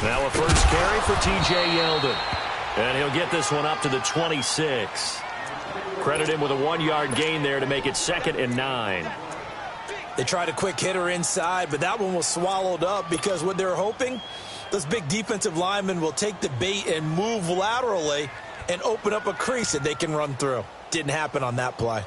Now a first carry for T.J. Yeldon. And he'll get this one up to the 26. Credit him with a 1-yard gain there to make it 2nd and 9. They tried a quick hitter inside, but that one was swallowed up because what they're hoping, those big defensive linemen will take the bait and move laterally and open up a crease that they can run through. Didn't happen on that play.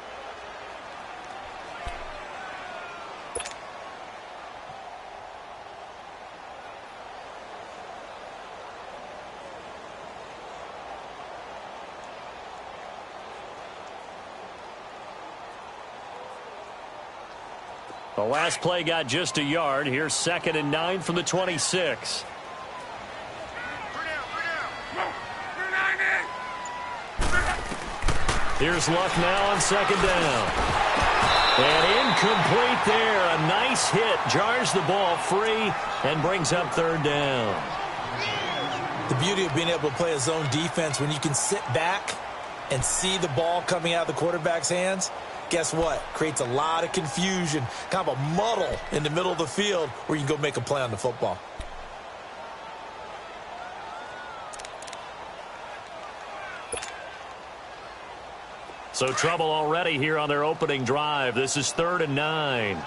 The last play got just a yard. Here's 2nd and 9 from the 26. Here's Luck now on 2nd down. And incomplete there. A nice hit. Jars the ball free and brings up 3rd down. The beauty of being able to play a zone defense when you can sit back and see the ball coming out of the quarterback's hands. Guess what? Creates a lot of confusion, kind of a muddle in the middle of the field where you can go make a play on the football. So trouble already here on their opening drive. This is 3rd and 9.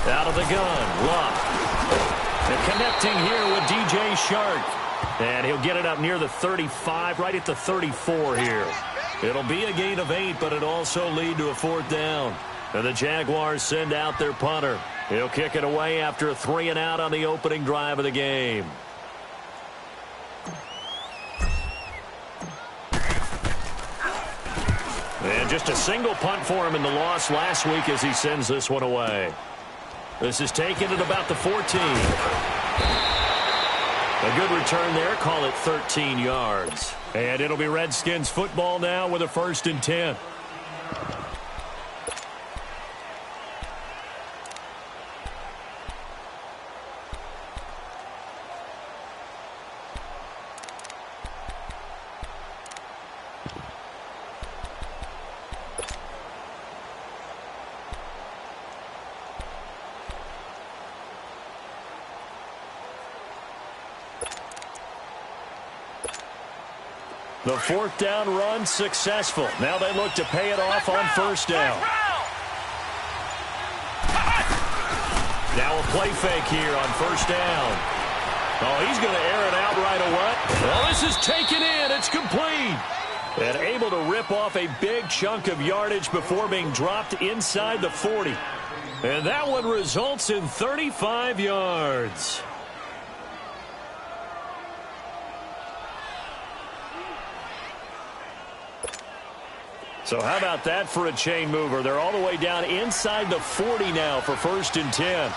Out of the gun, Luck. And connecting here with DJ Shark. And he'll get it up near the 35, right at the 34 here. It'll be a gain of 8, but it also lead to a 4th down. And the Jaguars send out their punter. He'll kick it away after a 3-and-out on the opening drive of the game. And just a single punt for him in the loss last week as he sends this one away. This is taken at about the 14. A good return there. Call it 13 yards. And it'll be Redskins football now with a 1st and 10. The 4th down run successful. Now they look to pay it off on 1st down. Now a play fake here on 1st down. Oh, he's going to air it out right away. Well, this is taken in. It's complete. And able to rip off a big chunk of yardage before being dropped inside the 40. And that one results in 35 yards. So how about that for a chain mover? They're all the way down inside the 40 now for 1st and 10.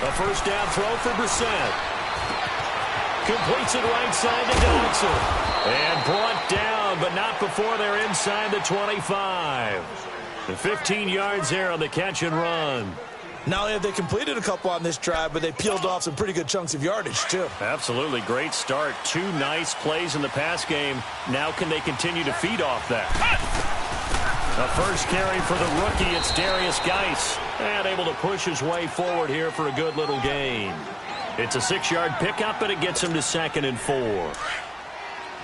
A 1st down throw for Brissett. Completes it right side to Dodson. And brought down, but not before they're inside the 25. The 15 yards there on the catch and run. Not only have they completed a couple on this drive, but they peeled off some pretty good chunks of yardage, too. Absolutely. Great start. 2 nice plays in the pass game. Now can they continue to feed off that? A first carry for the rookie. It's Darius Geis. And able to push his way forward here for a good little gain. It's a 6-yard pickup, and it gets him to 2nd and 4.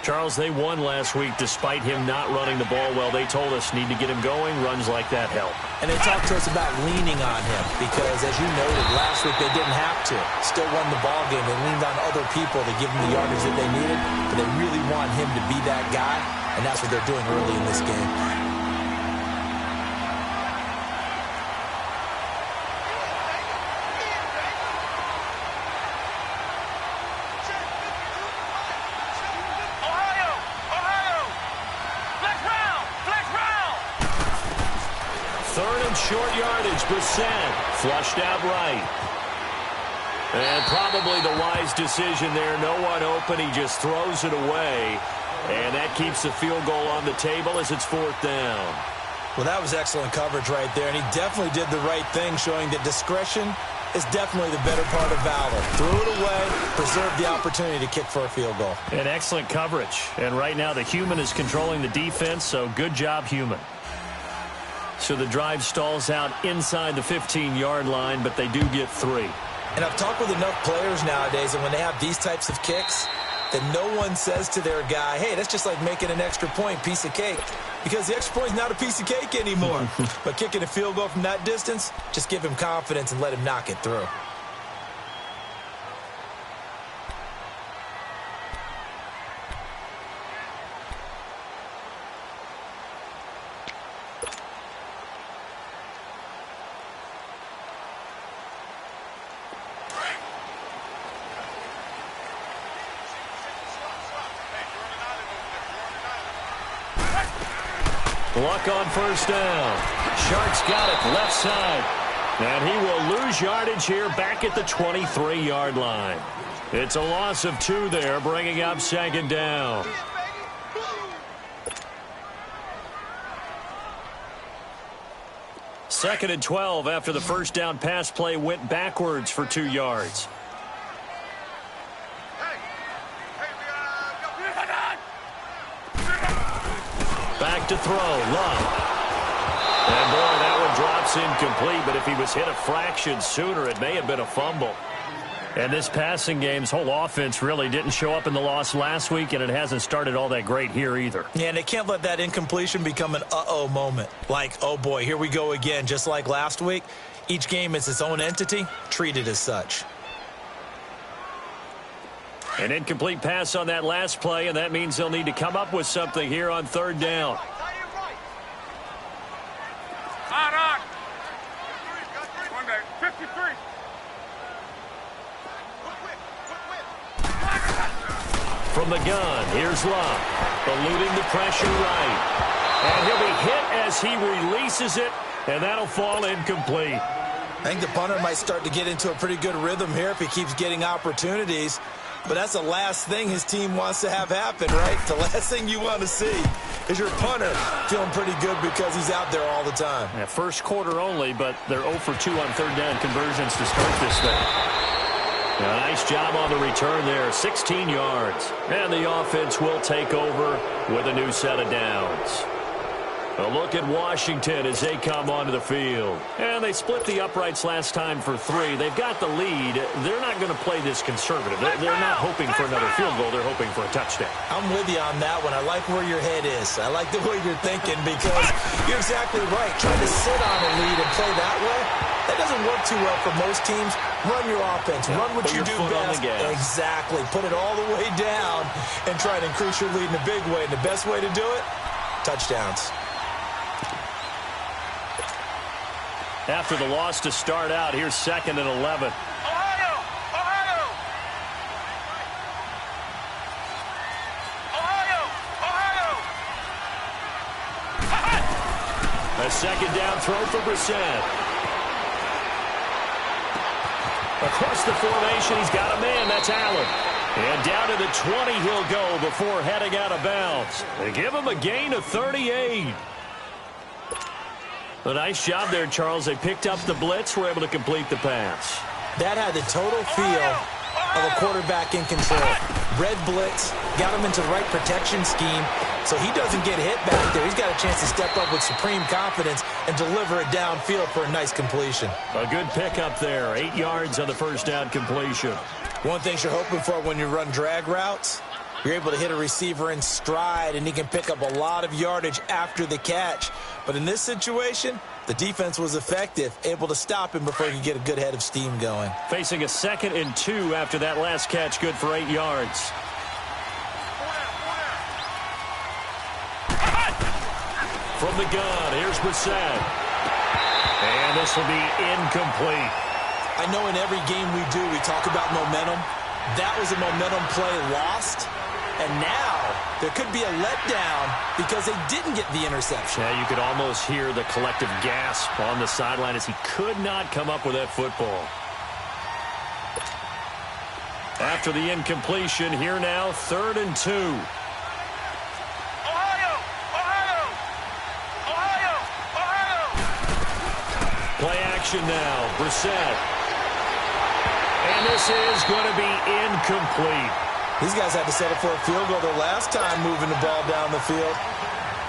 Charles, they won last week despite him not running the ball well. They told us need to get him going. Runs like that help. And they talked to us about leaning on him because, as you noted, last week they didn't have to. Still won the ball game. They leaned on other people to give them the yardage that they needed. But they really want him to be that guy, and that's what they're doing early in this game. Short yardage, Brissett flushed out right. And probably the wise decision there. No one open. He just throws it away. And that keeps the field goal on the table as it's 4th down. Well, that was excellent coverage right there, and he definitely did the right thing, showing that discretion is definitely the better part of valor. Threw it away, preserved the opportunity to kick for a field goal. And excellent coverage. And right now the human is controlling the defense, so good job, human. So the drive stalls out inside the 15-yard line, but they do get 3. And I've talked with enough players nowadays, and when they have these types of kicks, that no one says to their guy, hey, that's just like making an extra point, piece of cake. Because the extra point is not a piece of cake anymore. But kicking a field goal from that distance, just give him confidence and let him knock it through. Luck on first down. Sharks got it left side. And he will lose yardage here back at the 23-yard line. It's a loss of 2 there, bringing up second down. Second and 12 after the first down pass play went backwards for 2 yards. Back to throw, Love. And boy, that one drops incomplete, but if he was hit a fraction sooner, it may have been a fumble. And this passing game's whole offense really didn't show up in the loss last week, and it hasn't started all that great here either. Yeah, and they can't let that incompletion become an uh-oh moment. Like, oh boy, here we go again, just like last week. Each game is its own entity, treated as such. An incomplete pass on that last play, and that means they'll need to come up with something here on third down. From the gun, here's Love, eluding the pressure right. And he'll be hit as he releases it, and that'll fall incomplete. I think the punter might start to get into a pretty good rhythm here if he keeps getting opportunities. But that's the last thing his team wants to have happen, right? The last thing you want to see is your punter feeling pretty good because he's out there all the time. Yeah, first quarter only, but they're 0 for 2 on third down conversions to start this thing. Yeah, nice job on the return there, 16 yards. And the offense will take over with a new set of downs. A look at Washington as they come onto the field. And they split the uprights last time for 3. They've got the lead. They're not going to play this conservative. They're not hoping for another field goal. They're hoping for a touchdown. I'm with you on that one. I like where your head is. I like the way you're thinking because you're exactly right. Trying to sit on a lead and play that way, that doesn't work too well for most teams. Run your offense. Run what you do best. Exactly. Put it all the way down and try to increase your lead in a big way. And the best way to do it, touchdowns. After the loss to start out, here's 2nd and 11. Ohio! Ohio! Ohio! Ohio! A second down throw for Brissett. Across the formation, he's got a man. That's Allen. And down to the 20 he'll go before heading out of bounds. They give him a gain of 38. A nice job there, Charles. They picked up the blitz, were able to complete the pass. That had the total feel of a quarterback in control. Red blitz, got him into the right protection scheme, so he doesn't get hit back there. He's got a chance to step up with supreme confidence and deliver it downfield for a nice completion. A good pickup there, 8 yards on the first down completion. One thing you're hoping for when you run drag routes, you're able to hit a receiver in stride, and he can pick up a lot of yardage after the catch. But in this situation, the defense was effective, able to stop him before he could get a good head of steam going. Facing a 2nd and 2 after that last catch, good for 8 yards. From the gun, here's Brissett. And this will be incomplete. I know in every game we do, we talk about momentum. That was a momentum play lost. And now there could be a letdown because they didn't get the interception. Yeah, you could almost hear the collective gasp on the sideline as he could not come up with that football. After the incompletion, here now, 3rd and 2. Ohio! Ohio! Ohio! action now. Brissett. And this is going to be incomplete. These guys had to settle for a field goal their last time moving the ball down the field.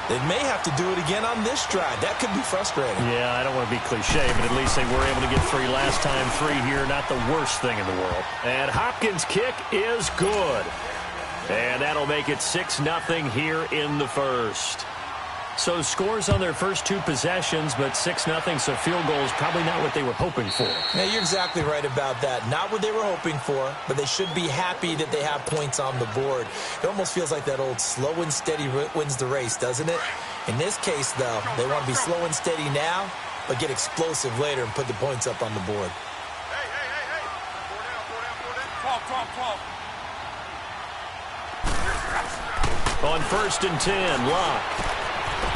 They may have to do it again on this drive. That could be frustrating. Yeah, I don't want to be cliche, but at least they were able to get 3 last time. 3 here, not the worst thing in the world. And Hopkins' kick is good. And that'll make it 6-0 here in the first. So scores on their first 2 possessions, but 6-0, so field goal is probably not what they were hoping for. Yeah, you're exactly right about that. Not what they were hoping for, but they should be happy that they have points on the board. It almost feels like that old slow and steady wins the race, doesn't it? In this case, though, they want to be slow and steady now, but get explosive later and put the points up on the board. Hey. 12. On 1st and 10, Locke.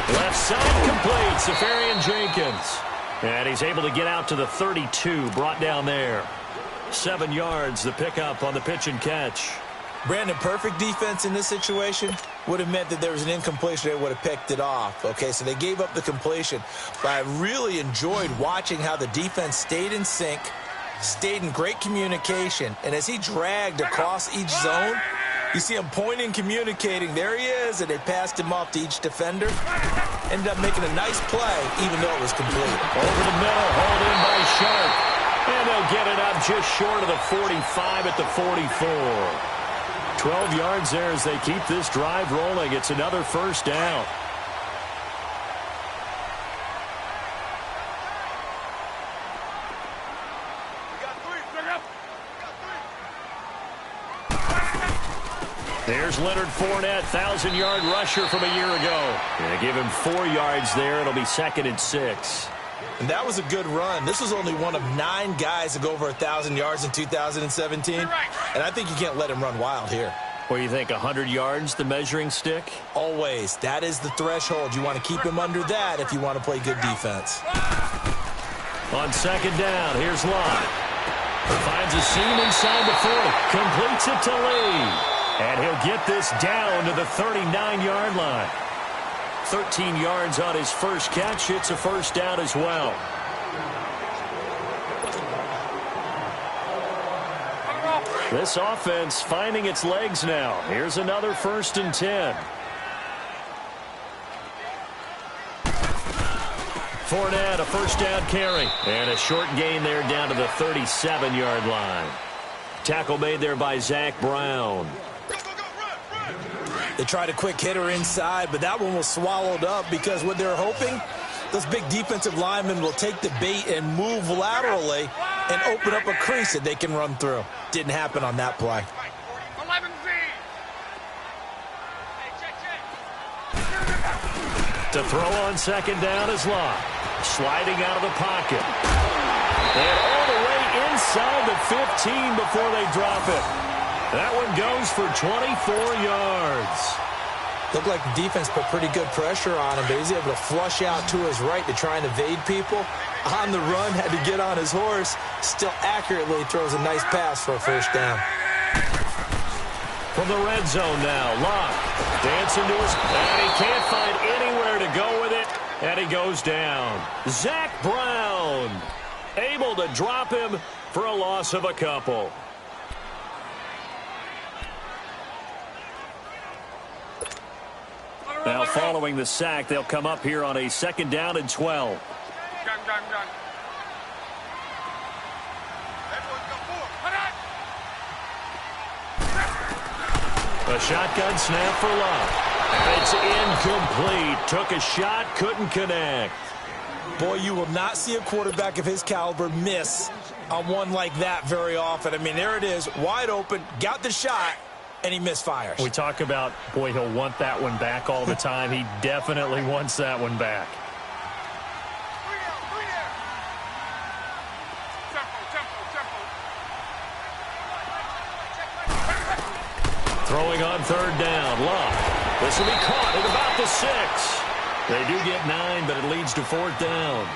Left side complete, Safarian Jenkins. And he's able to get out to the 32, brought down there. 7 yards, the pickup on the pitch and catch. Brandon, perfect defense in this situation would have meant that there was an incompletion. They would have picked it off. Okay, so they gave up the completion. But I really enjoyed watching how the defense stayed in sync, stayed in great communication. And as he dragged across each zone, you see him pointing, communicating. There he is, and they passed him off to each defender. Ended up making a nice play, even though it was complete. Over the middle, hauled in by Sharp. And they'll get it up just short of the 45 at the 44. 12 yards there as they keep this drive rolling. It's another first down. There's Leonard Fournette, 1,000-yard rusher from a year ago. They give him 4 yards there. It'll be 2nd and 6. And that was a good run. This was only one of 9 guys to go over 1,000 yards in 2017. And I think you can't let him run wild here. What do you think, 100 yards, the measuring stick? Always. That is the threshold. You want to keep him under that if you want to play good defense. On 2nd down, here's Locke. Finds a seam inside the 40. Completes it to Lee. And he'll get this down to the 39-yard line. 13 yards on his first catch. It's a first down as well. This offense finding its legs now. Here's another 1st and 10. Fournette, a first down carry. And a short gain there down to the 37-yard line. Tackle made there by Zach Brown. They tried a quick hitter inside, but that one was swallowed up because what they're hoping, those big defensive linemen will take the bait and move laterally and open up a crease that they can run through. Didn't happen on that play. 11Z. To throw on 2nd down is Locke. Sliding out of the pocket. And all the way inside the 15 before they drop it. That one goes for 24 yards. Looked like the defense put pretty good pressure on him, but he's able to flush out to his right to try and evade people. On the run, had to get on his horse. Still accurately throws a nice pass for a first down. From the red zone now, Locke dancing to his... And he can't find anywhere to go with it, and he goes down. Zach Brown able to drop him for a loss of a couple. Now, following the sack, they'll come up here on a 2nd down and 12. Gun. A shotgun snap for Locke. It's incomplete. Took a shot, couldn't connect. Boy, you will not see a quarterback of his caliber miss on one like that very often. I mean, there it is, wide open, got the shot, and he misfires. We talk about, boy, he'll want that one back all the time. He definitely wants that one back. Throwing on 3rd down, Locke. This will be caught at about the 6. They do get 9, but it leads to 4th down.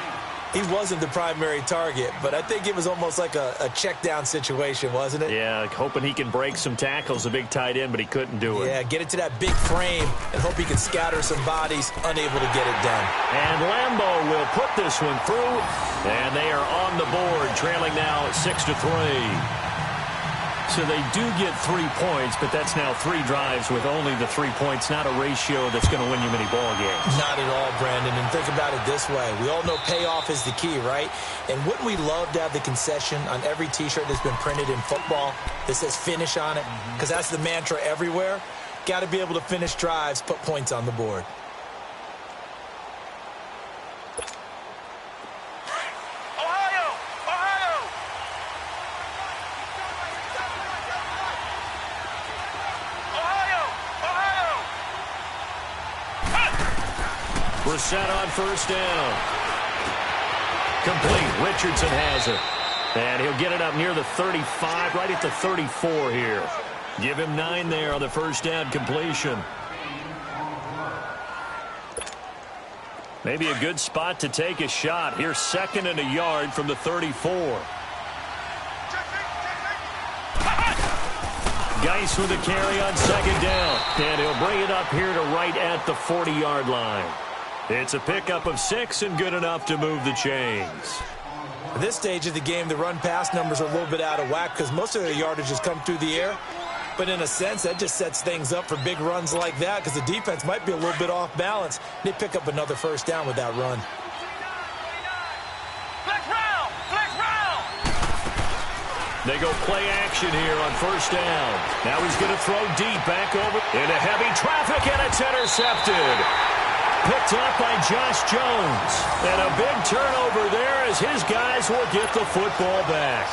he wasn't the primary target, but I think it was almost like a check down situation, wasn't it? Yeah, hoping he can break some tackles, a big tight end, but he couldn't do it. Yeah, get it to that big frame and hope he can scatter some bodies, unable to get it done. And Lambo will put this one through, and they are on the board, trailing now 6-3. So they do get 3 points, but that's now 3 drives with only the 3 points, not a ratio that's going to win you many ball games. Not at all, Brandon. And think about it this way. We all know payoff is the key, right? And wouldn't we love to have the concession on every T-shirt that's been printed in football that says finish on it? Because that's the mantra everywhere. Got to be able to finish drives, put points on the board. Set on first down. Complete. Richardson has it. And he'll get it up near the 35, right at the 34 here. Give him 9 there on the first down completion. Maybe a good spot to take a shot. Here's 2nd and a yard from the 34. Geis with a carry on 2nd down. And he'll bring it up here to right at the 40-yard line. It's a pickup of 6 and good enough to move the chains. At this stage of the game, the run-pass numbers are a little bit out of whack because most of their yardage has come through the air. But in a sense, that just sets things up for big runs like that because the defense might be a little bit off balance. They pick up another first down with that run. They go play action here on first down. Now he's going to throw deep back over into heavy traffic, and it's intercepted. Picked up by Josh Jones. And a big turnover there as his guys will get the football back.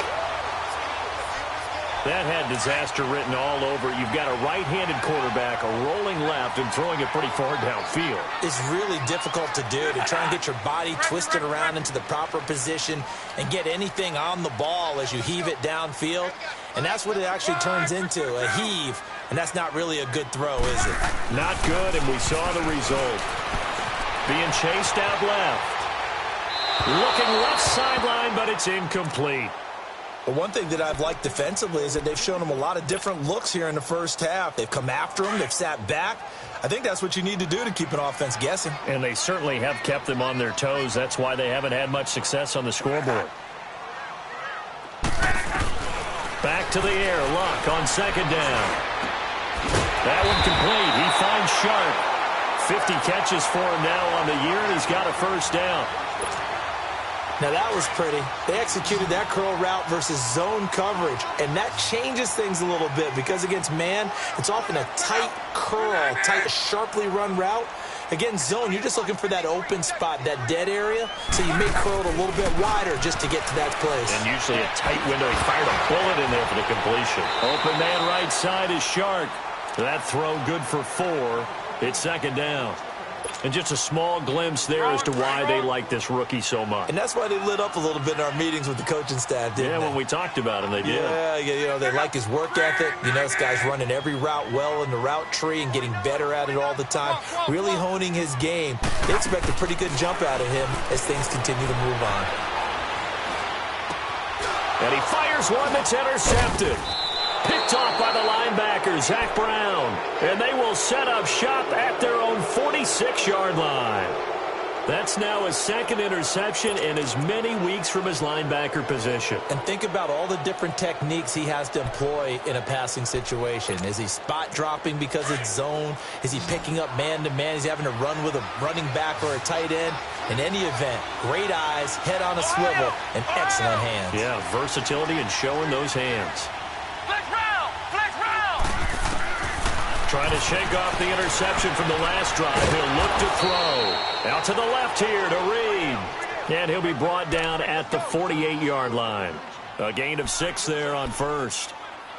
That had disaster written all over it. You've got a right-handed quarterback, a rolling left, and throwing it pretty far downfield. It's really difficult to do, to try and get your body twisted around into the proper position and get anything on the ball as you heave it downfield. And that's what it actually turns into, a heave. And that's not really a good throw, is it? Not good, and we saw the result. Being chased out left. Looking left sideline, but it's incomplete. But one thing that I've liked defensively is that they've shown them a lot of different looks here in the first half. They've come after them. They've sat back. I think that's what you need to do to keep an offense guessing. And they certainly have kept them on their toes. That's why they haven't had much success on the scoreboard. Back to the air. Luck on 2nd down. That one complete. He finds Sharp. 50 catches for him now on the year, and he's got a first down. Now that was pretty. They executed that curl route versus zone coverage, and that changes things a little bit because against man, it's often a tight curl, tight, sharply run route. Against zone, you're just looking for that open spot, that dead area, so you may curl it a little bit wider just to get to that place. And usually a tight window. He fired a bullet in there for the completion. Open man right side is Shark. That throw good for 4. It's 2nd down. And just a small glimpse there as to why they like this rookie so much. And that's why they lit up a little bit in our meetings with the coaching staff, didn't they? When we talked about him, they did. Yeah, you know, they like his work ethic. You know, this guy's running every route well in the route tree and getting better at it all the time, really honing his game. They expect a pretty good jump out of him as things continue to move on. And he fires one that's intercepted. Picked off by the linebacker, Zach Brown. And they will set up shop at their own 46-yard line. That's now his 2nd interception in as many weeks from his linebacker position. And think about all the different techniques he has to employ in a passing situation. Is he spot dropping because it's zone? Is he picking up man-to-man? Is he having to run with a running back or a tight end? In any event, great eyes, head on a swivel, and excellent hands. Yeah, versatility and showing those hands. Trying to shake off the interception from the last drive. He'll look to throw. Out to the left here to Reed. And he'll be brought down at the 48-yard line. A gain of 6 there on first.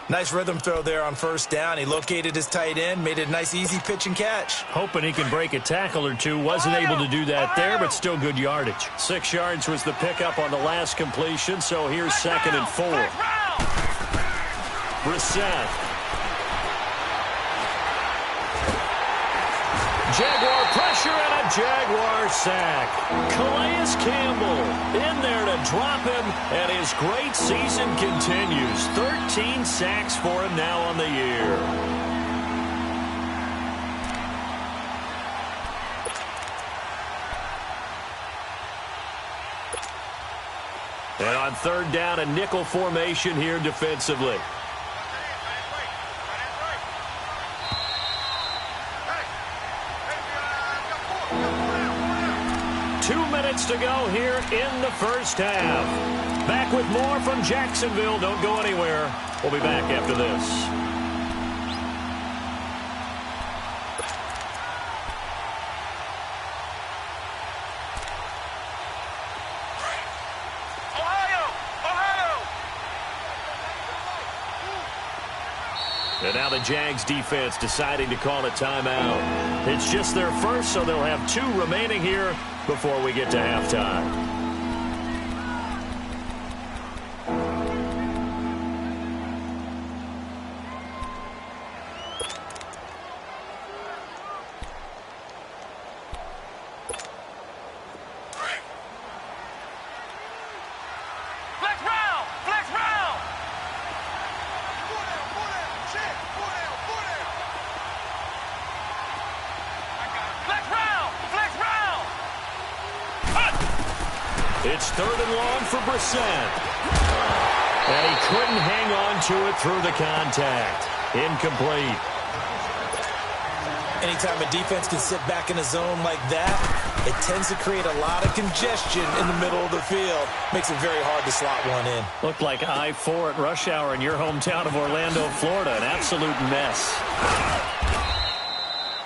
Nice rhythm throw there on first down. He located his tight end, made it a nice easy pitch and catch. Hoping he can break a tackle or two. Wasn't able to do that there, but still good yardage. 6 yards was the pickup on the last completion, so here's 2nd and 4. Brissett. Jaguar pressure and a Jaguar sack. Calais Campbell in there to drop him, and his great season continues. 13 sacks for him now on the year. And on third down, a nickel formation here defensively. 2 minutes to go here in the first half. Back with more from Jacksonville. Don't go anywhere. We'll be back after this. And now the Jags defense deciding to call a timeout. It's just their first, so they'll have 2 remaining here before we get to halftime. It's 3rd and long for Brissett. And he couldn't hang on to it through the contact. Incomplete. Anytime a defense can sit back in a zone like that, it tends to create a lot of congestion in the middle of the field. Makes it very hard to slot one in. Looked like I-4 at rush hour in your hometown of Orlando, Florida. An absolute mess.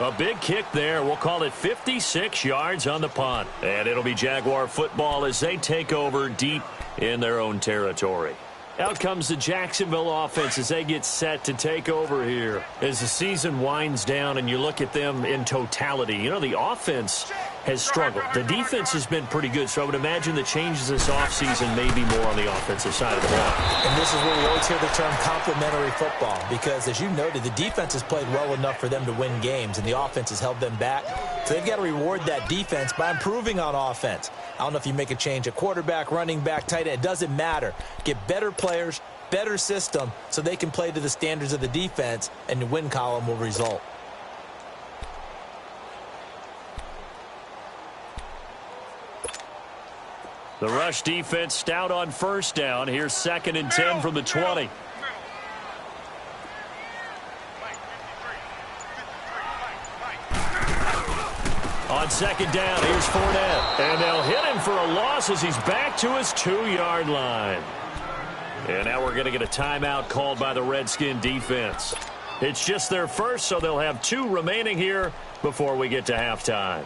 A big kick there. We'll call it 56 yards on the punt. And it'll be Jaguar football as they take over deep in their own territory. Out comes the Jacksonville offense as they get set to take over here. As the season winds down and you look at them in totality, you know, the offense has struggled. The defense has been pretty good, so I would imagine the changes this offseason may be more on the offensive side of the ball. And this is where we always hear the term complementary football because, as you noted, the defense has played well enough for them to win games, and the offense has held them back. So they've got to reward that defense by improving on offense. I don't know if you make a change at quarterback, running back, tight end. It doesn't matter. Get better players, better system, so they can play to the standards of the defense, and the win column will result. The rush defense stout on first down. Here's 2nd and 10 from the 20. On 2nd down, here's Fournette. And they'll hit him for a loss as he's back to his 2-yard line. And now we're going to get a timeout called by the Redskin defense. It's just their first, so they'll have 2 remaining here before we get to halftime.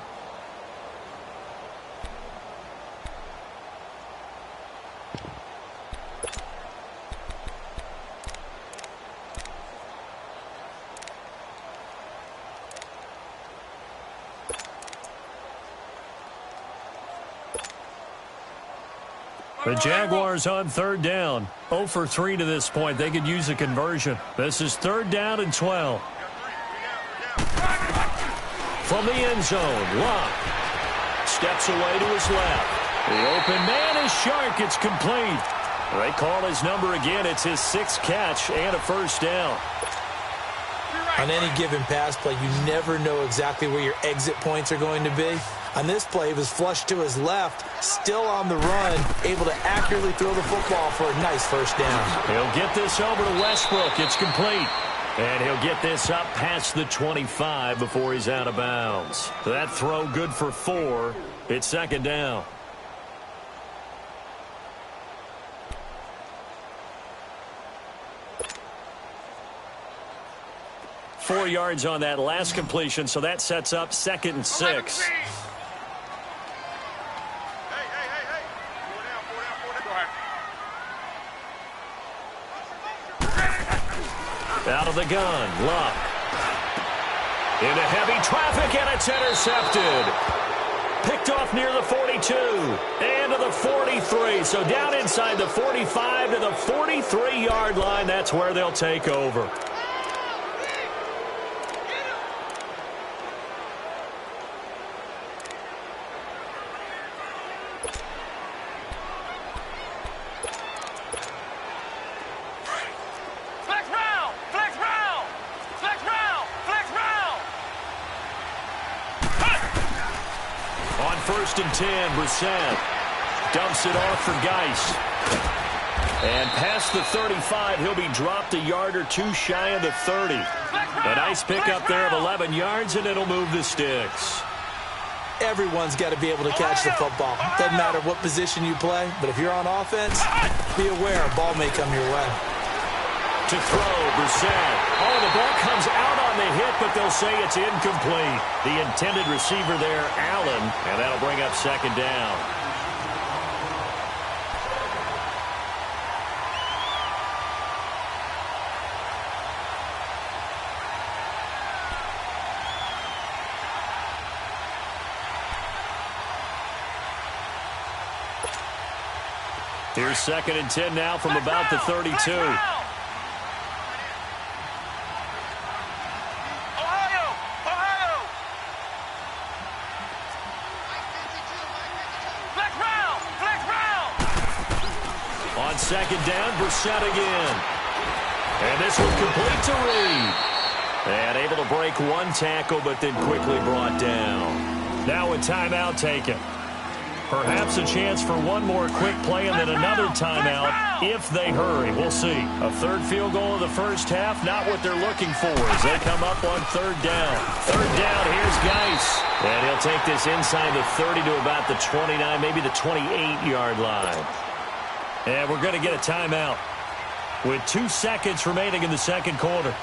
The Jaguars on 3rd down. 0 for 3 to this point. They could use a conversion. This is 3rd down and 12. From the end zone, Locke steps away to his left. The open man is Shark. It's complete. They call his number again. It's his 6th catch and a first down. On any given pass play, you never know exactly where your exit points are going to be. On this play, he was flushed to his left, still on the run, able to accurately throw the football for a nice first down. He'll get this over to Westbrook. It's complete. And he'll get this up past the 25 before he's out of bounds. That throw good for 4. It's 2nd down. Four yards on that last completion, so that sets up 2nd and 6. Out of the gun, Locke. Into heavy traffic, and it's intercepted. Picked off near the 42 and to the 43. So down inside the 45 to the 43-yard line. That's where they'll take over. first and 10. Brissett dumps it off for Geis. And past the 35, he'll be dropped a yard or two shy of the 30. A nice pickup there of 11 yards, and it'll move the sticks. Everyone's got to be able to catch the football. Doesn't matter what position you play, but if you're on offense, be aware a ball may come your way. To throw, Brissett. Oh, the ball comes out on the hit, but they'll say it's incomplete. The intended receiver there, Allen, and that'll bring up second down. Here's second and 10 now from about the 32. On second down, Brissett again. And this one complete to Reed. And able to break one tackle, but then quickly brought down. Now a timeout taken. Perhaps a chance for one more quick play and then another timeout if they hurry. We'll see. A third field goal of the first half, not what they're looking for as they come up on third down. Third down, here's Geis. And he'll take this inside the 30 to about the 29, maybe the 28-yard line. And we're going to get a timeout with 2 seconds remaining in the second quarter.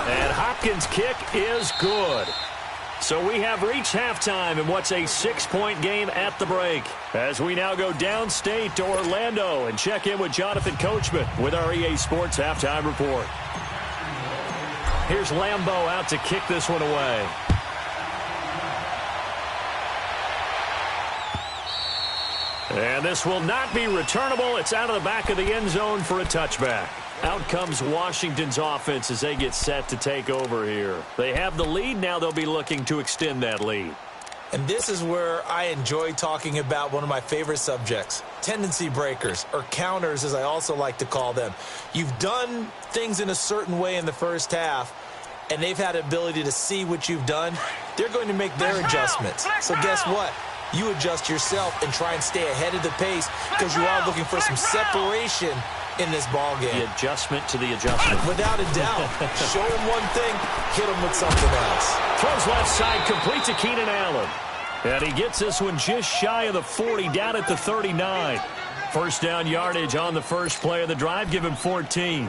And Hopkins' kick is good. So we have reached halftime in what's a 6-point game at the break. As we now go downstate to Orlando and check in with Jonathan Coachman with our EA Sports Halftime Report. Here's Lambeau out to kick this one away. And this will not be returnable. It's out of the back of the end zone for a touchback. Out comes Washington's offense as they get set to take over here. They have the lead. Now they'll be looking to extend that lead. And this is where I enjoy talking about one of my favorite subjects, tendency breakers, or counters as I also like to call them. You've done things in a certain way in the first half, and they've had the ability to see what you've done. They're going to make their adjustments. So guess what? You adjust yourself and try and stay ahead of the pace because you are looking for some separation in this ball game. The adjustment to the adjustment. Without a doubt. Show him one thing, hit him with something else. Throws left side, complete to Keenan Allen. And he gets this one just shy of the 40, down at the 39. First down yardage on the first play of the drive. Give him 14.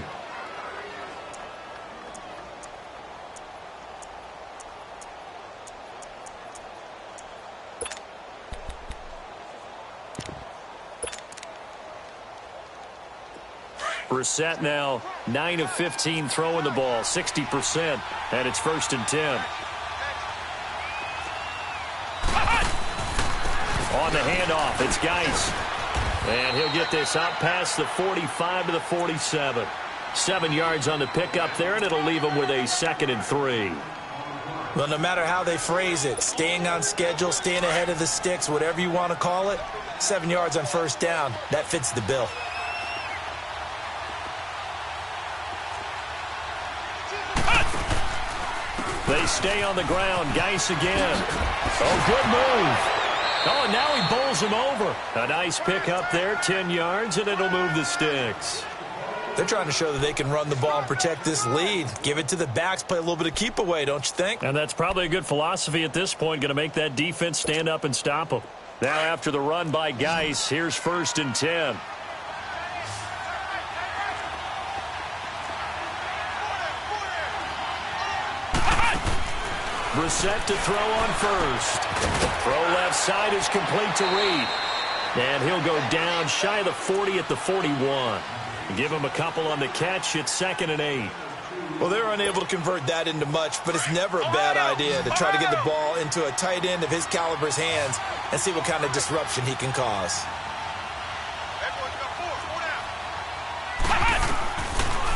Brissett now 9 of 15 throwing the ball, 60%, and it's first and 10. On the handoff, it's Geis. And he'll get this out past the 45 to the 47. 7 yards on the pickup there, and it'll leave him with a 2nd and 3. Well, no matter how they phrase it, staying on schedule, staying ahead of the sticks, whatever you want to call it, 7 yards on first down, that fits the bill. They stay on the ground. Geis again. Oh, good move. Oh, and now he bowls him over. A nice pick up there, 10 yards, and it'll move the sticks. They're trying to show that they can run the ball and protect this lead. Give it to the backs, play a little bit of keep away, don't you think? And that's probably a good philosophy at this point, going to make that defense stand up and stop them. Now after the run by Geis, here's first and 10. Brissett to throw on first. Throw left side is complete to Reed. And he'll go down shy of the 40 at the 41. Give him a couple on the catch. It's 2nd and 8. Well, they're unable to convert that into much, but it's never a bad idea to try to get the ball into a tight end of his caliber's hands and see what kind of disruption he can cause.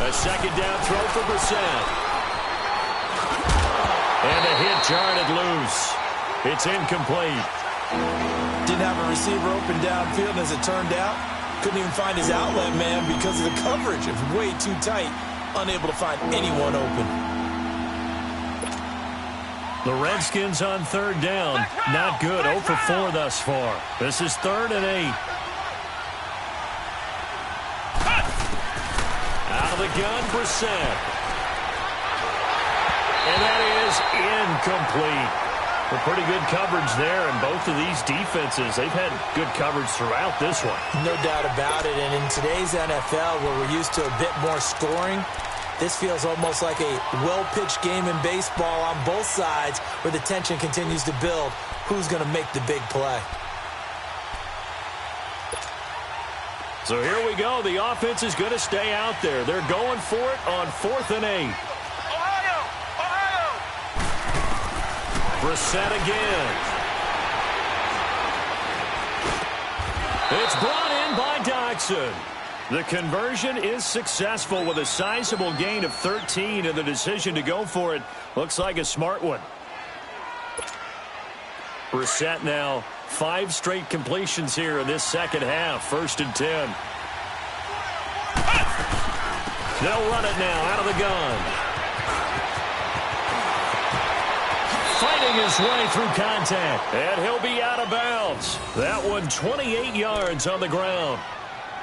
A second down throw for Brissett. And a hit jarred it loose. It's incomplete. Didn't have a receiver open downfield, as it turned out. Couldn't even find his outlet man because of the coverage. It was way too tight. Unable to find anyone open. The Redskins on third down. Not good. 0 for 4 thus far. This is 3rd and 8. Out of the gun, Brissett. And that is incomplete. A pretty good coverage there, and both of these defenses, they've had good coverage throughout this one. No doubt about it, and in today's NFL, where we're used to a bit more scoring, this feels almost like a well-pitched game in baseball on both sides where the tension continues to build. Who's going to make the big play? So here we go. The offense is going to stay out there. They're going for it on 4th and 8. Brissett again. It's brought in by Dodson. The conversion is successful with a sizable gain of 13, and the decision to go for it looks like a smart one. Brissett now 5 straight completions here in this second half. 1st and 10. They'll run it now out of the gun. Fighting his way through contact, and he'll be out of bounds. That one 28 yards on the ground.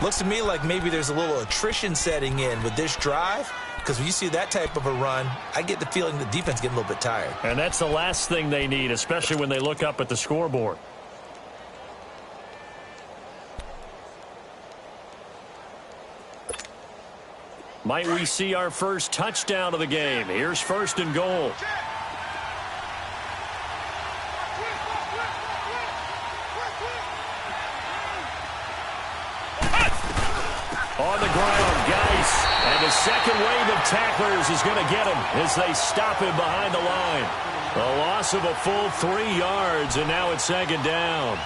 Looks to me like maybe there's a little attrition setting in with this drive, because when you see that type of a run, I get the feeling the defense getting a little bit tired. And that's the last thing they need, especially when they look up at the scoreboard. Might we see our first touchdown of the game? Here's 1st and goal. On the ground, Geis. And the second wave of tacklers is going to get him as they stop him behind the line. A loss of a full 3 yards, and now it's 2nd down.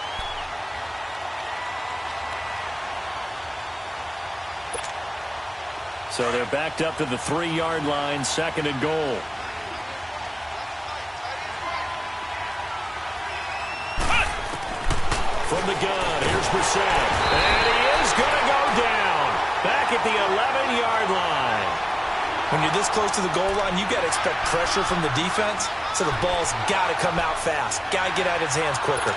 So they're backed up to the 3-yard line, 2nd and goal. From the gun, here's Brissett. And he is going to go down. Back at the 11-yard line. When you're this close to the goal line, you got to expect pressure from the defense, so the ball's got to come out fast. Got to get out of his hands quicker.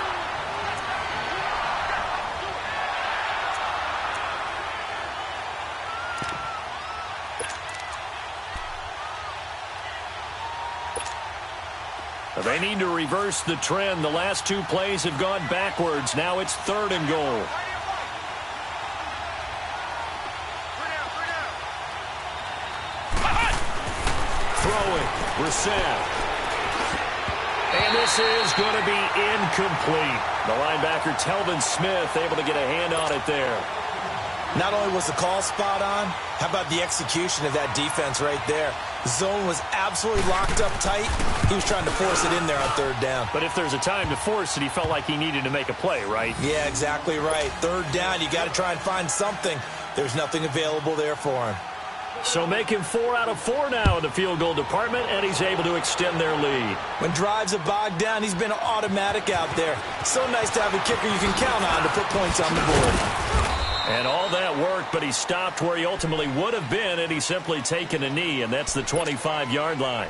They need to reverse the trend. The last 2 plays have gone backwards. Now it's 3rd and goal. Throwing, Brissett. And this is going to be incomplete. The linebacker, Telvin Smith, able to get a hand on it there. Not only was the call spot on, how about the execution of that defense right there? The zone was absolutely locked up tight. He was trying to force it in there on 3rd down. But if there's a time to force it, he felt like he needed to make a play, right? Yeah, exactly right. 3rd down, you got to try and find something. There's nothing available there for him. So make him 4 out of 4 now in the field goal department, and he's able to extend their lead. When drives are bogged down, he's been automatic out there. So nice to have a kicker you can count on to put points on the board. And all that work, but he stopped where he ultimately would have been, and he's simply taken a knee, and that's the 25-yard line.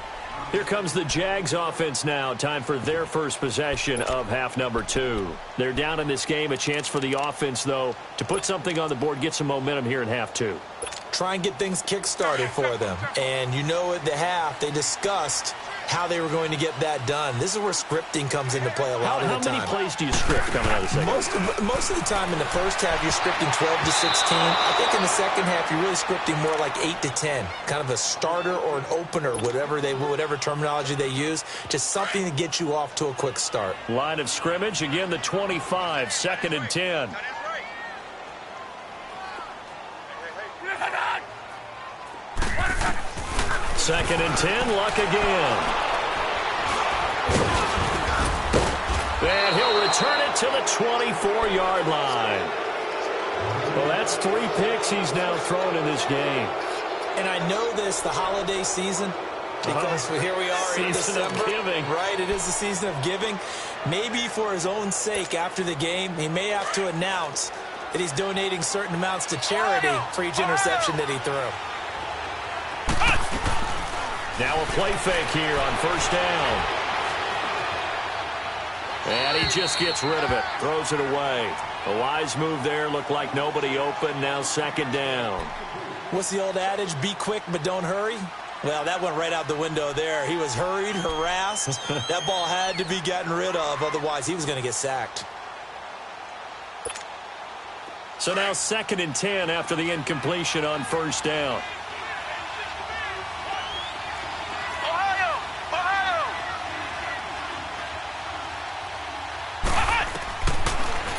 Here comes the Jags offense now. Time for their first possession of half number 2. They're down in this game. A chance for the offense, though, to put something on the board, get some momentum here in half 2. Try and get things kick-started for them. And you know at the half, they discussed how they were going to get that done. This is where scripting comes into play a lot of the time. How many plays do you script coming out of the second half? Most of the time in the first half, you're scripting 12 to 16. I think in the second half, you're really scripting more like 8 to 10. Kind of a starter or an opener, whatever terminology they use. Just something to get you off to a quick start. Line of scrimmage, again the 25, 2nd and 10. Second and 10, Luck again. And he'll return it to the 24-yard line. Well, that's 3 picks he's now thrown in this game. And I know this, the holiday season, because here we are in December. Season of giving. Right, it is the season of giving. Maybe for his own sake after the game, he may have to announce that he's donating certain amounts to charity for each interception that he threw. Now a play fake here on 1st down. And he just gets rid of it. Throws it away. A wise move there. Looked like nobody open. Now second down. What's the old adage? Be quick, but don't hurry. Well, that went right out the window there. He was hurried, harassed. That ball had to be gotten rid of. Otherwise, he was going to get sacked. So now 2nd and 10 after the incompletion on first down.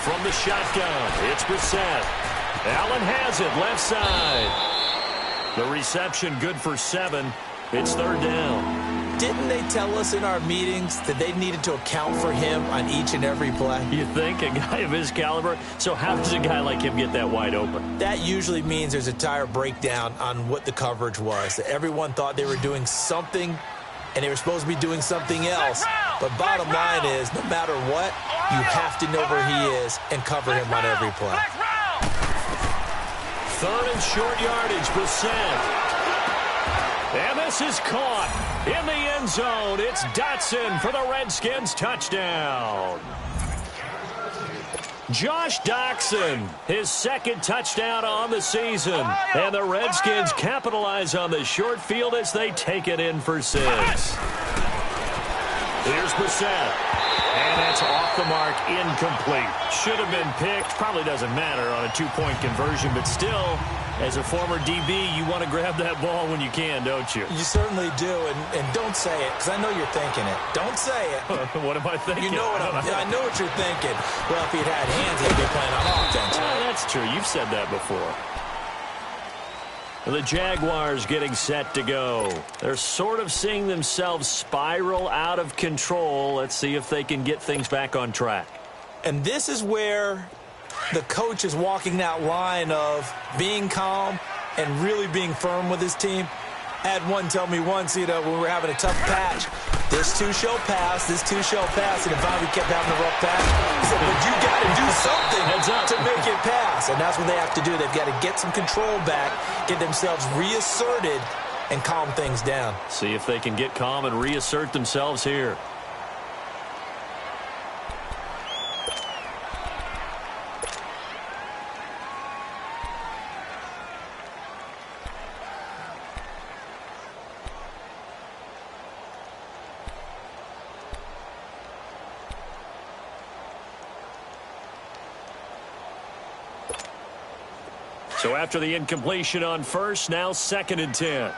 From the shotgun, it's Brissett. Allen has it, left side. The reception good for 7. It's 3rd down. Didn't they tell us in our meetings that they needed to account for him on each and every play? You think? A guy of his caliber? So how does a guy like him get that wide open? That usually means there's a tire breakdown on what the coverage was. Everyone thought they were doing something, and they were supposed to be doing something else. But bottom line is, no matter what, you have to know where he is and cover him on every play. 3rd and short yardage, Brissett. And this is caught in the end zone. It's Dotson for the Redskins touchdown. Josh Doctson, his 2nd touchdown on the season. And the Redskins capitalize on the short field as they take it in for 6. Here's Brissett. And that's off the mark, incomplete. Should have been picked. Probably doesn't matter on a 2-point conversion, but still, as a former DB, you want to grab that ball when you can, don't you? You certainly do, and don't say it, because I know you're thinking it. Don't say it. What am I thinking? You know what I know what you're thinking. Well, if he'd had hands, he'd be playing on offense. Well, that's true. You've said that before. The Jaguars getting set to go. They're sort of seeing themselves spiral out of control. Let's see if they can get things back on track. And this is where the coach is walking that line of being calm and really being firm with his team. I had one tell me once, when we were having a tough patch, this too shall pass, this too shall pass, and if we kept having a rough patch, he said, but you got to do something to make it pass, and that's what they have to do. They've got to get some control back, get themselves reasserted, and calm things down. See if they can get calm and reassert themselves here. So after the incompletion on first, now 2nd and 10.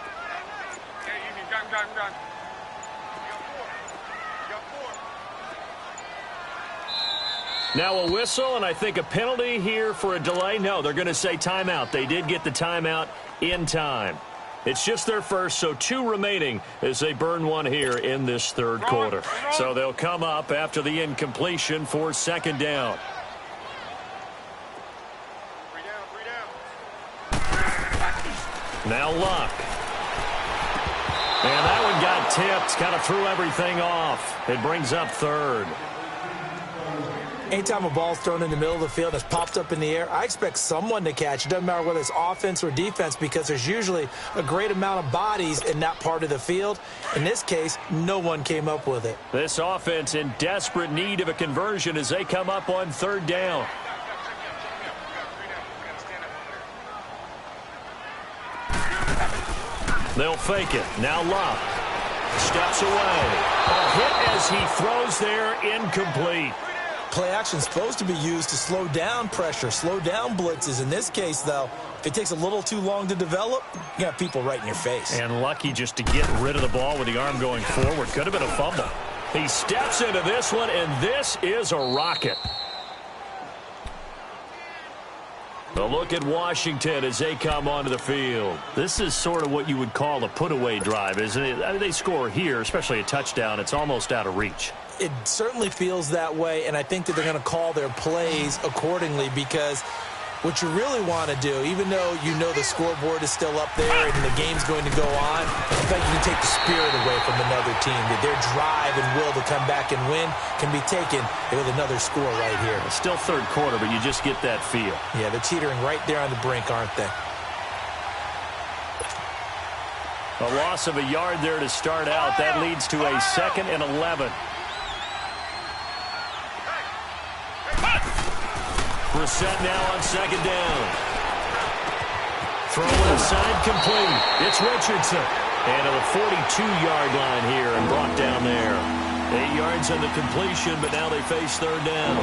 Now a whistle, and I think a penalty here for a delay. No, they're going to say timeout. They did get the timeout in time. It's just their first, so 2 remaining as they burn one here in this 3rd quarter. So they'll come up after the incompletion for 2nd down. Now Luck. And that one got tipped. Kind of threw everything off. It brings up 3rd. Anytime a ball's thrown in the middle of the field that's popped up in the air, I expect someone to catch. It doesn't matter whether it's offense or defense because there's usually a great amount of bodies in that part of the field. In this case, no one came up with it. This offense in desperate need of a conversion as they come up on 3rd down. They'll fake it. Now Luck steps away. A hit as he throws there, incomplete. Play action is supposed to be used to slow down pressure, slow down blitzes. In this case, though, if it takes a little too long to develop, you got people right in your face. And lucky just to get rid of the ball with the arm going forward. Could have been a fumble. He steps into this one, and this is a rocket. A look at Washington as they come onto the field. This is sort of what you would call a put-away drive, isn't it? I mean, they score here, especially a touchdown. It's almost out of reach. It certainly feels that way, and I think that they're going to call their plays accordingly because what you really want to do, even though you know the scoreboard is still up there and the game's going to go on, in fact, you can take the spirit away from another team. That their drive and will to come back and win can be taken with another score right here. It's still 3rd quarter, but you just get that feel. Yeah, they're teetering right there on the brink, aren't they? A loss of a yard there to start out. That leads to a 2nd and 11. Brissett now on second down. Throwing aside complete. It's Richardson. And to the 42-yard line here and brought down there. 8 yards on the completion, but now they face third down.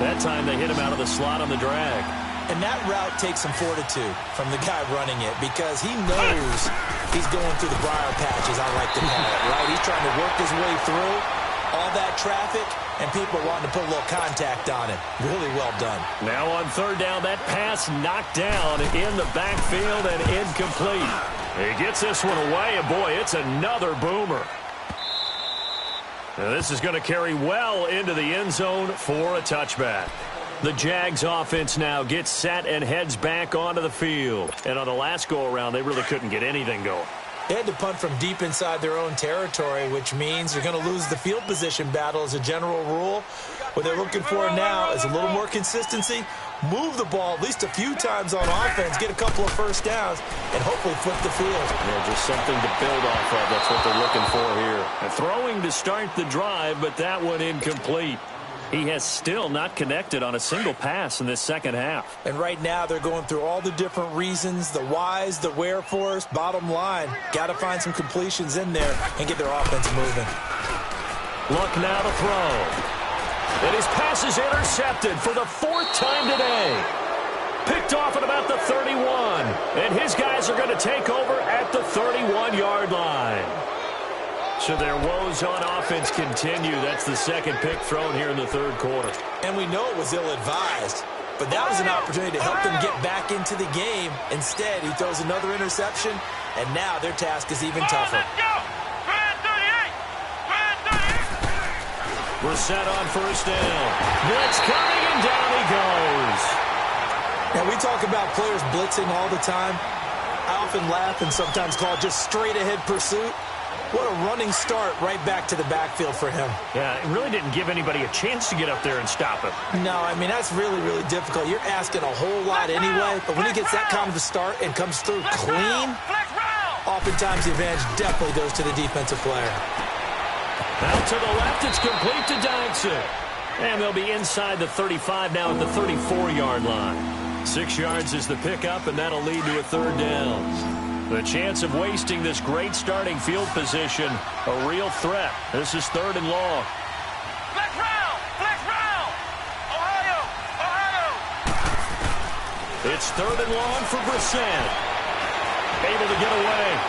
That time they hit him out of the slot on the drag. And that route takes some fortitude from the guy running it because he knows he's going through the briar patch, as I like to call it, right? He's trying to work his way through all that traffic, and people wanting to put a little contact on it. Really well done. Now on third down, that pass knocked down in the backfield and incomplete. He gets this one away, and boy, it's another boomer. Now this is going to carry well into the end zone for a touchback. The Jags offense now gets set and heads back onto the field. And on the last go-around, they really couldn't get anything going. They had to punt from deep inside their own territory, which means you're going to lose the field position battle as a general rule. What they're looking for now is a little more consistency, move the ball at least a few times on offense, get a couple of first downs, and hopefully flip the field. Yeah, just something to build off of. That's what they're looking for here. And throwing to start the drive, but that one incomplete. He has still not connected on a single pass in this second half. And right now they're going through all the different reasons, the whys, the wherefores. Bottom line, got to find some completions in there and get their offense moving. Look now to throw. And his pass is intercepted for the 4th time today. Picked off at about the 31. And his guys are going to take over at the 31-yard line. So their woes on offense continue. That's the second pick thrown here in the third quarter. And we know it was ill-advised, but that was an opportunity to help them get back into the game. Instead, he throws another interception, and now their task is even tougher. Brissett on first down. Blitz coming, and down he goes. Now, we talk about players blitzing all the time. I often laugh and sometimes call it just straight-ahead pursuit. What a running start right back to the backfield for him. Yeah, it really didn't give anybody a chance to get up there and stop him. No, I mean, that's really, really difficult. You're asking a whole lot anyway, but when he gets that kind of a start and comes through clean, oftentimes the advantage definitely goes to the defensive player. Out to the left, it's complete to Dodson. And they'll be inside the 35 now at the 34-yard line. 6 yards is the pickup, and that'll lead to a third down. The chance of wasting this great starting field position, a real threat. This is third and long. Flex round, Ohio. It's third and long for Brissett. Able to get away.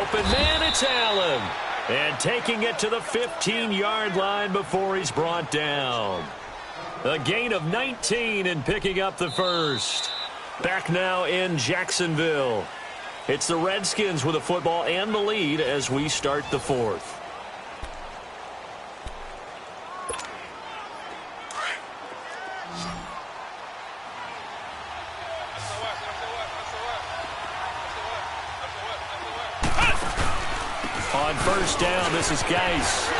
Open man, it's Allen. And taking it to the 15-yard line before he's brought down. A gain of 19 and picking up the first. Back now in Jacksonville. It's the Redskins with the football and the lead as we start the fourth. On first down, this is Geis.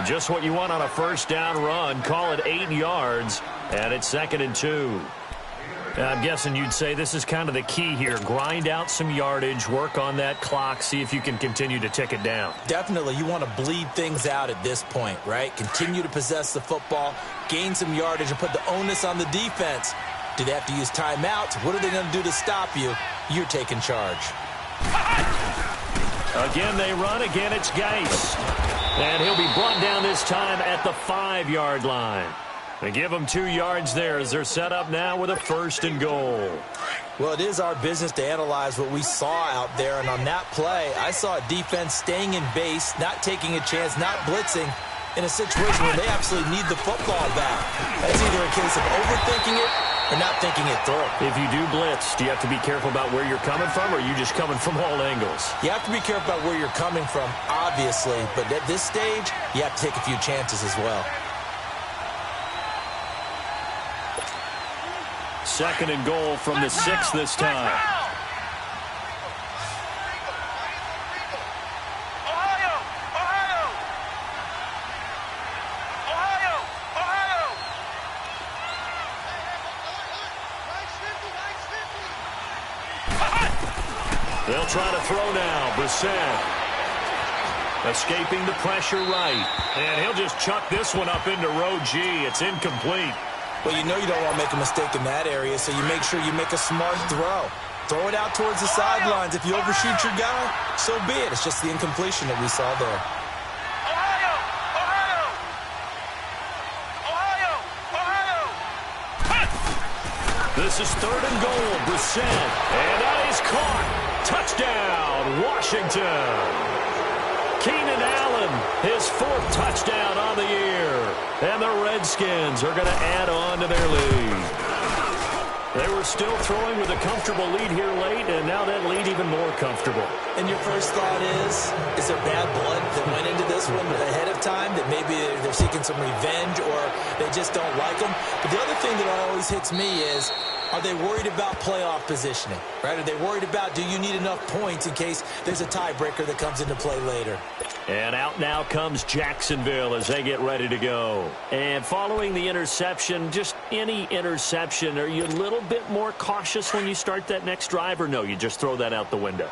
Just what you want on a first down run. Call it 8 yards, and it's 2nd and 2. I'm guessing you'd say this is kind of the key here. Grind out some yardage, work on that clock, see if you can continue to tick it down. Definitely, you want to bleed things out at this point, right? Continue to possess the football, gain some yardage, and put the onus on the defense. Do they have to use timeouts? What are they going to do to stop you? You're taking charge. Again, they run. Again, it's Geis. And he'll be brought down this time at the 5-yard line. They give him 2 yards there as they're set up now with a 1st and goal. Well, it is our business to analyze what we saw out there. And on that play, I saw a defense staying in base, not taking a chance, not blitzing in a situation where they absolutely need the football back. That's either a case of overthinking it or not thinking it through. If you do blitz, do you have to be careful about where you're coming from, or are you just coming from all angles? You have to be careful about where you're coming from, obviously. But at this stage, you have to take a few chances as well. 2nd and goal from the 6 this time. They'll try to throw now. Brissett. Escaping the pressure right. And he'll just chuck this one up into row G. It's incomplete. Well, you know you don't want to make a mistake in that area, so you make sure you make a smart throw. Throw it out towards the sidelines. If you overshoot your guy, so be it. It's just the incompletion that we saw there. Ohio! Ohio! Ohio! Ohio! Hut! This is 3rd and goal. Brissett. And that is caught. Touchdown, Washington. Keenan Allen, his 4th touchdown on the year. And the Redskins are going to add on to their lead. They were still throwing with a comfortable lead here late, and now that lead even more comfortable. And your first thought is there bad blood that went into this one ahead of time, that maybe they're seeking some revenge or they just don't like them? But the other thing that always hits me is, are they worried about playoff positioning, right? Are they worried about, do you need enough points in case there's a tiebreaker that comes into play later? And out now comes Jacksonville as they get ready to go. And following the interception, just any interception, are you a little bit more cautious when you start that next drive, or no, you just throw that out the window?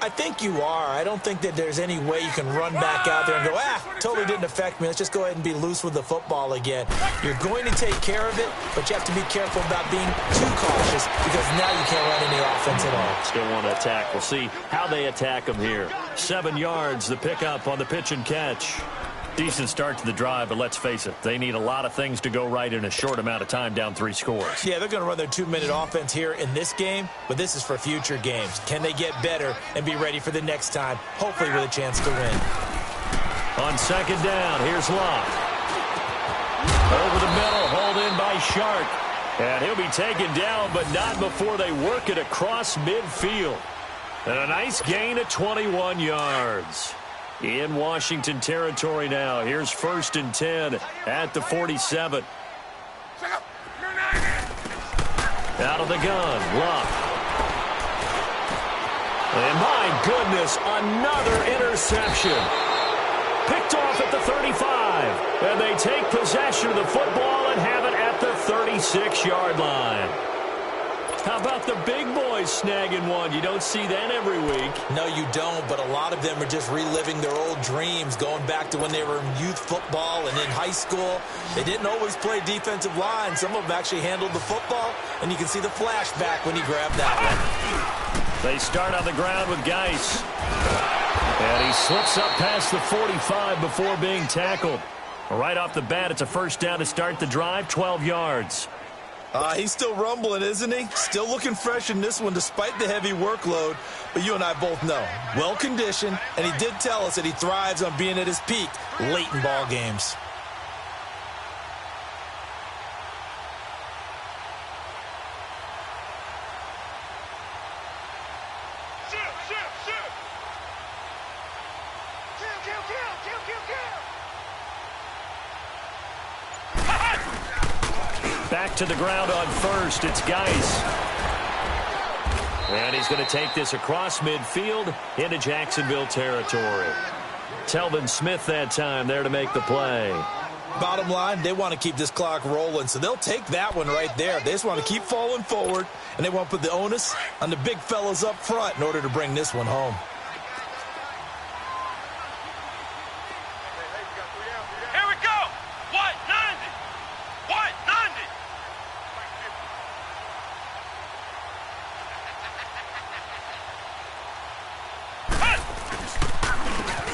I think you are. I don't think that there's any way you can run back out there and go, totally didn't affect me. Let's just go ahead and be loose with the football again. You're going to take care of it, but you have to be careful about being too cautious because now you can't run any offense at all. Still want to attack. We'll see how they attack them here. 7 yards, the pickup on the pitch and catch. Decent start to the drive, but let's face it, they need a lot of things to go right in a short amount of time, down 3 scores. Yeah, they're going to run their 2-minute offense here in this game, but this is for future games. Can they get better and be ready for the next time, hopefully with a chance to win? On 2nd down, here's Locke. Over the middle, hauled in by Shark. And he'll be taken down, but not before they work it across midfield. And a nice gain of 21 yards. In Washington territory now. Here's 1st and 10 at the 47. Out of the gun, Locke. And my goodness, another interception. Picked off at the 35. And they take possession of the football and have it at the 36-yard line. How about the big boys snagging one? You don't see that every week. No, you don't, but a lot of them are just reliving their old dreams, going back to when they were in youth football and in high school. They didn't always play defensive line. Some of them actually handled the football, and you can see the flashback when he grabbed that one. They start on the ground with Geis. And he slips up past the 45 before being tackled. Right off the bat, it's a 1st down to start the drive, 12 yards. He's still rumbling, isn't he? Still looking fresh in this one despite the heavy workload. But you and I both know, well-conditioned, and he did tell us that he thrives on being at his peak late in ball games. Back to the ground on 1st. It's Geis. And he's going to take this across midfield into Jacksonville territory. Telvin Smith that time there to make the play. Bottom line, they want to keep this clock rolling, so they'll take that one right there. They just want to keep falling forward, and they want to put the onus on the big fellas up front in order to bring this one home. Here we go! What? 90! What? 90!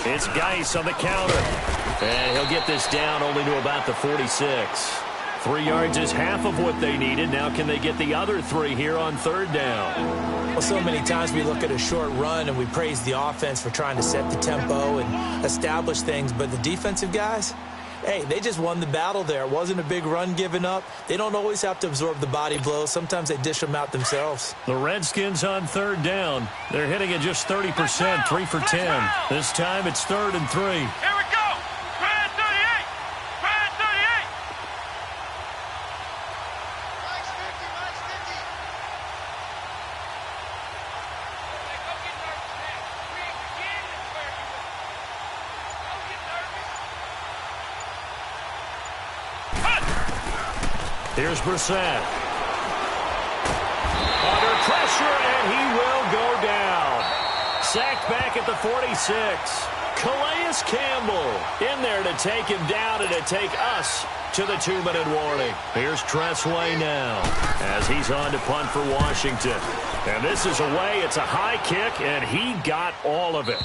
It's Geis on the counter. And he'll get this down only to about the 46. 3 yards is half of what they needed. Now can they get the other 3 here on 3rd down? Well, so many times we look at a short run and we praise the offense for trying to set the tempo and establish things. But the defensive guys, hey, they just won the battle there. It wasn't a big run given up. They don't always have to absorb the body blows. Sometimes they dish them out themselves. The Redskins on 3rd down. They're hitting at just 30%, 3 for 10. This time it's 3rd and 3. Here we go! Brad 38! Brad 38! Max 50, Max 50. Hey, go get nervous now. We ain't beginning to where you are. Go get nervous. Here's Brissett. Under pressure, and he will go down. Sacked back at the 46. Calais Paris Campbell in there to take him down and to take us to the 2-minute warning. Here's Tressway now as he's on to punt for Washington. And this is away. It's a high kick, and he got all of it.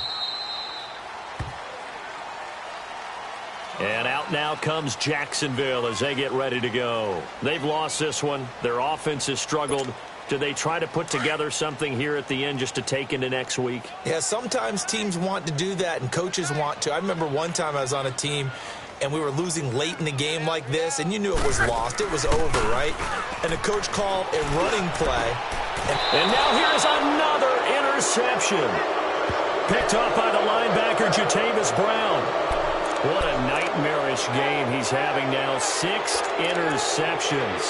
And out now comes Jacksonville as they get ready to go. They've lost this one. Their offense has struggled. Do they try to put together something here at the end just to take into next week? Yeah, sometimes teams want to do that and coaches want to. I remember one time I was on a team and we were losing late in the game like this, and you knew it was lost. It was over, right? And the coach called a running play. And now here's another interception. Picked up by the linebacker, Jatavis Brown. What a nightmarish game he's having now. 6 interceptions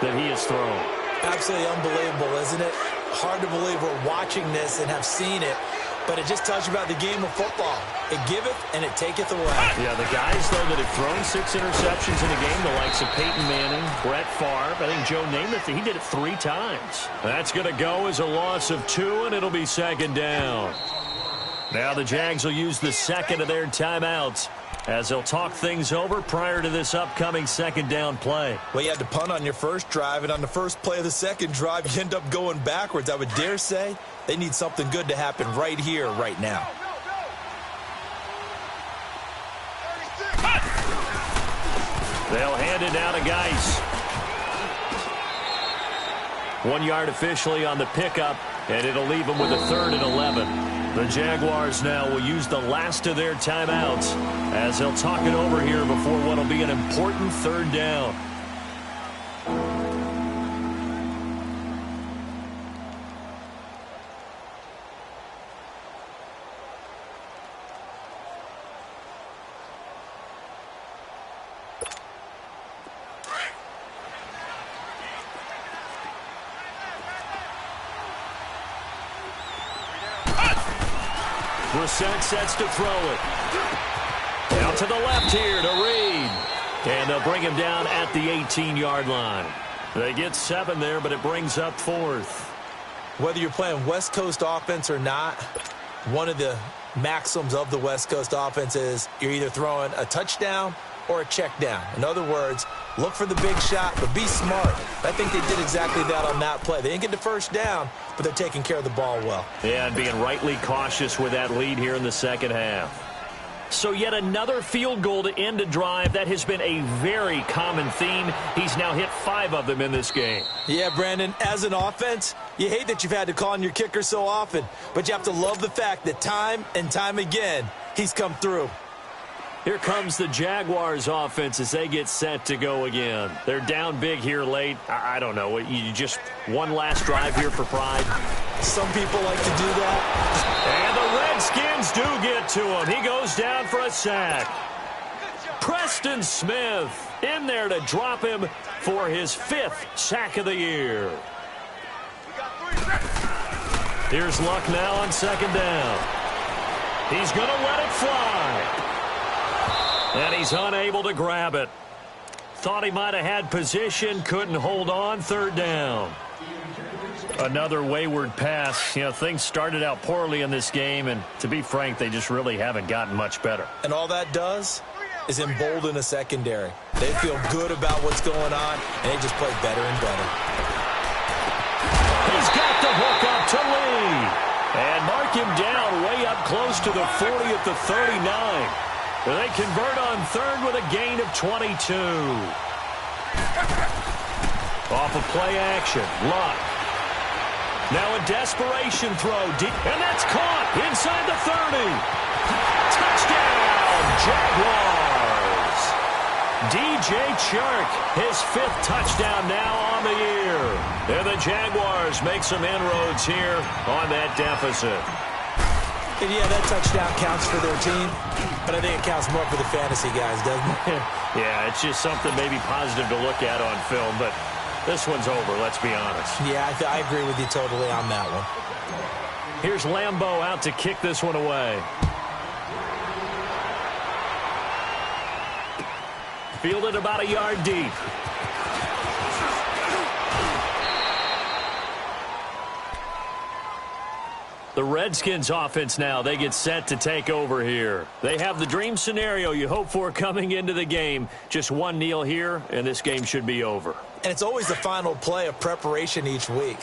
that he has thrown. Absolutely unbelievable, isn't it? Hard to believe we're watching this and have seen it, but it just tells you about the game of football. It giveth and it taketh away. Yeah, the guys, though, that have thrown 6 interceptions in a game, the likes of Peyton Manning, Brett Favre, I think Joe Namath, he did it 3 times. That's going to go as a loss of 2, and it'll be second down. Now the Jags will use the second of their timeouts as they'll talk things over prior to this upcoming second down play. Well, you had to punt on your first drive, and on the first play of the second drive, you end up going backwards. I would dare say they need something good to happen right here, right now. They'll hand it down to Geis. 1 yard officially on the pickup, and it'll leave them with a 3rd and 11. The Jaguars now will use the last of their timeouts as they'll talk it over here before what will be an important 3rd down. Brissett sets to throw it. Out to the left here to Reed. And they'll bring him down at the 18-yard line. They get 7 there, but it brings up 4th. Whether you're playing West Coast offense or not, one of the maxims of the West Coast offense is you're either throwing a touchdown or a check down. In other words, look for the big shot, but be smart. I think they did exactly that on that play. They didn't get the first down, but they're taking care of the ball well. Yeah, and being rightly cautious with that lead here in the second half. So yet another field goal to end a drive. That has been a very common theme. He's now hit 5 of them in this game. Yeah, Brandon, as an offense, you hate that you've had to call on your kicker so often, but you have to love the fact that time and time again, he's come through. Here comes the Jaguars offense as they get set to go again. They're down big here late. I don't know. You just one last drive here for pride. Some people like to do that. And the Redskins do get to him. He goes down for a sack. Preston Smith in there to drop him for his 5th sack of the year. Here's Luck now on second down. He's going to let it fly. And he's unable to grab it. Thought he might have had position, couldn't hold on, 3rd down. Another wayward pass. You know, things started out poorly in this game, and to be frank, they just really haven't gotten much better. And all that does is embolden a secondary. They feel good about what's going on, and they just play better and better. He's got the hook up to Lee. And mark him down way up close to the 40 at the 39. They convert on 3rd with a gain of 22. Off of play action, Luck. Now a desperation throw, deep, and that's caught inside the 30. Touchdown, Jaguars. DJ Chark, his 5th touchdown now on the year. And the Jaguars make some inroads here on that deficit. And yeah, that touchdown counts for their team, but I think it counts more for the fantasy guys, doesn't it? Yeah, it's just something maybe positive to look at on film, but this one's over, let's be honest. Yeah, I agree with you totally on that one. Here's Lambeau out to kick this one away. Fielded about a yard deep. The Redskins offense now, they get set to take over here. They have the dream scenario you hope for coming into the game. Just one kneel here, and this game should be over. And it's always the final play of preparation each week.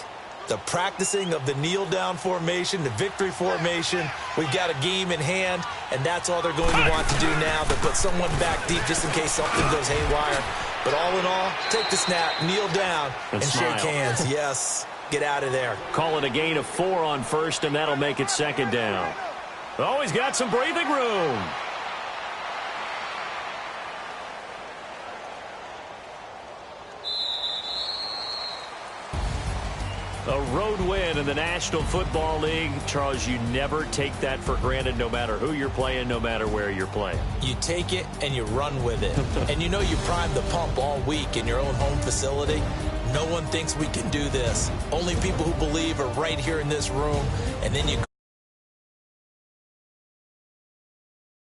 The practicing of the kneel-down formation, the victory formation. We've got a game in hand, and that's all they're going to want to do now. They'll put someone back deep just in case something goes haywire. But all in all, take the snap, kneel down, and shake hands. Yes. Get out of there. Call it a gain of 4 on first, and that'll make it second down. Oh, he's got some breathing room. A road win in the National Football League. Charles, you never take that for granted no matter who you're playing, no matter where you're playing. You take it and you run with it. And you know you primed the pump all week in your own home facility. No one thinks we can do this. Only people who believe are right here in this room. And then you